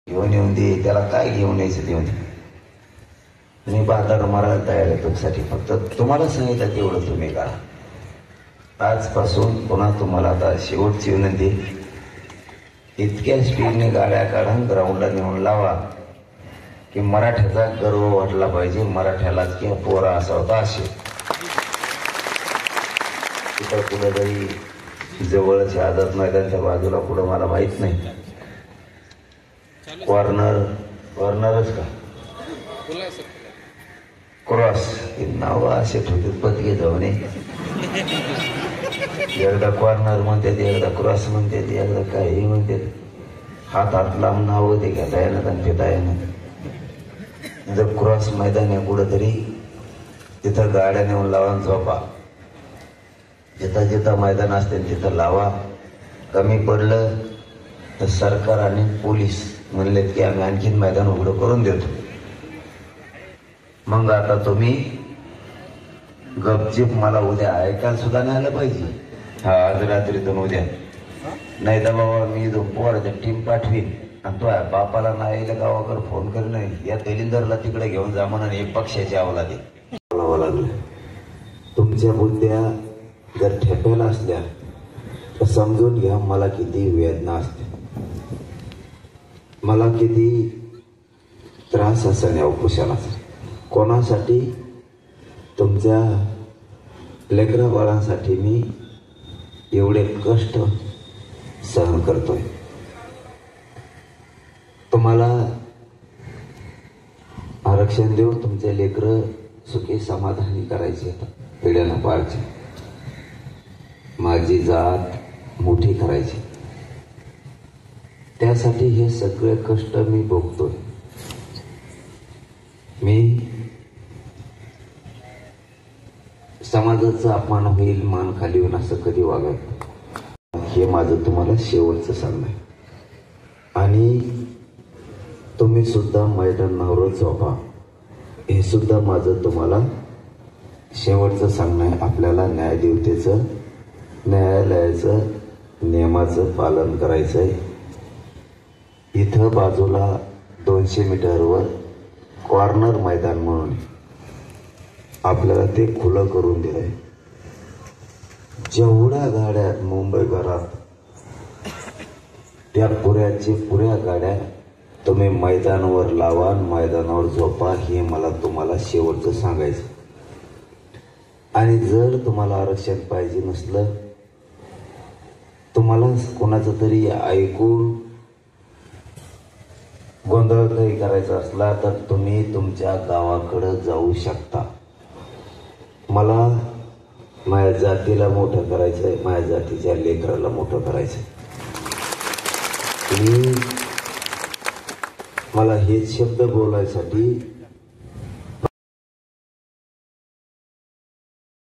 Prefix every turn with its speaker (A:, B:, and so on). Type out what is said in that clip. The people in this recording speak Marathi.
A: घेऊन येऊन दे, त्याला काय घेऊन यायचं देऊन दे. मी बाजार मारायला तयार आहे तुमच्यासाठी. फक्त तुम्हाला सांगितलं तेवढं तुम्ही करा. आजपासून पुन्हा तुम्हाला आता शेवटची विनंती, इतक्या स्पीडने गाड्या काढा, ग्राउंडला नेऊन लावा की मराठ्याचा गर्व वाटला पाहिजे. मराठ्याला किंवा पोरा असा होता असे. तिथं कुठं तरी जवळच आझाद मैदानच्या बाजूला कुठं मला माहित नाही, कॉर्नरच का क्रॉस नाव असे ठेवतात पत्के जाऊन. एकदा कॉर्नर म्हणतात, एकदा क्रॉस म्हणतात, एकदा काही म्हणतात. हात लांब नाव ते घेता येणार आणि फेता येणार. जर क्रॉस मैदान आहे कुठंतरी, तिथं गाड्या नेऊन लावा, झोपा. जिथं जिथं मैदान असते तिथं लावा. कमी पडलं तर सरकार आणि पोलीस म्हणलेत की आम्ही आणखीन मैदान उघडं करून देतो. मग आता तुम्ही गपचिप मला उद्या ऐकायला सुद्धा नाही आलं पाहिजे. हा, आज रात्रीतून उद्या नाही तर बाबा मी पोराच्या टीम पाठवीन आणि तो बापाला नाही यायला गावाकडे फोन कर, नाही या तेलिंदरला तिकडे घेऊन जा म्हणून एक पक्षाची अवलादी बोलावं लागलं. तुमच्या बुद्ध्या जर ठेप्याला असल्या तर समजून घ्या मला किती वेदना असते, मला किती त्रास असेल या उपोषणाचा. कोणासाठी? तुमच्या लेकरा बाळांसाठी मी एवढे कष्ट सहन करतोय. तुम्हाला आरक्षण देऊन तुमचे लेकरं सुखी समाधानी करायचे, पिढ्यानं पाळायचे, माझी जात मोठी करायची. त्यासाठी हे सगळे कष्ट मी भोगतोय. मी समाजाचा अपमान होईल, मान खाली होईल असं कधी वागत, हे माझं तुम्हाला शेवटचं सांगणं आहे. आणि तुम्ही सुद्धा मैदानावर झोपा, हे सुद्धा माझं तुम्हाला शेवटचं सांगणं आहे. आपल्याला न्यायदेवतेचं, न्यायालयाचं नियमाचं पालन करायचं आहे. इथं बाजूला 200 मीटरवर कॉर्नर मैदान म्हणून आपल्याला ते खुलं करून दिलंय. जेवढ्या गाड्या मुंबईभरात, त्या पुऱ्या गाड्या तुम्ही मैदानावर लावा, मैदानावर झोपा, हे मला तुम्हाला शेवटचं सांगायचं. आणि जर तुम्हाला आरक्षण पाहिजे नसलं, तुम्हाला कोणाचं तरी ऐकून गोंधळ काही करायचा असला तर तुम्ही तुमच्या गावाकडं जाऊ शकता. मला माझ्या जातीला मोठं करायचंय, माझ्या जातीच्या लेकराला मोठं करायचंय. मला हेच शब्द बोलायसाठी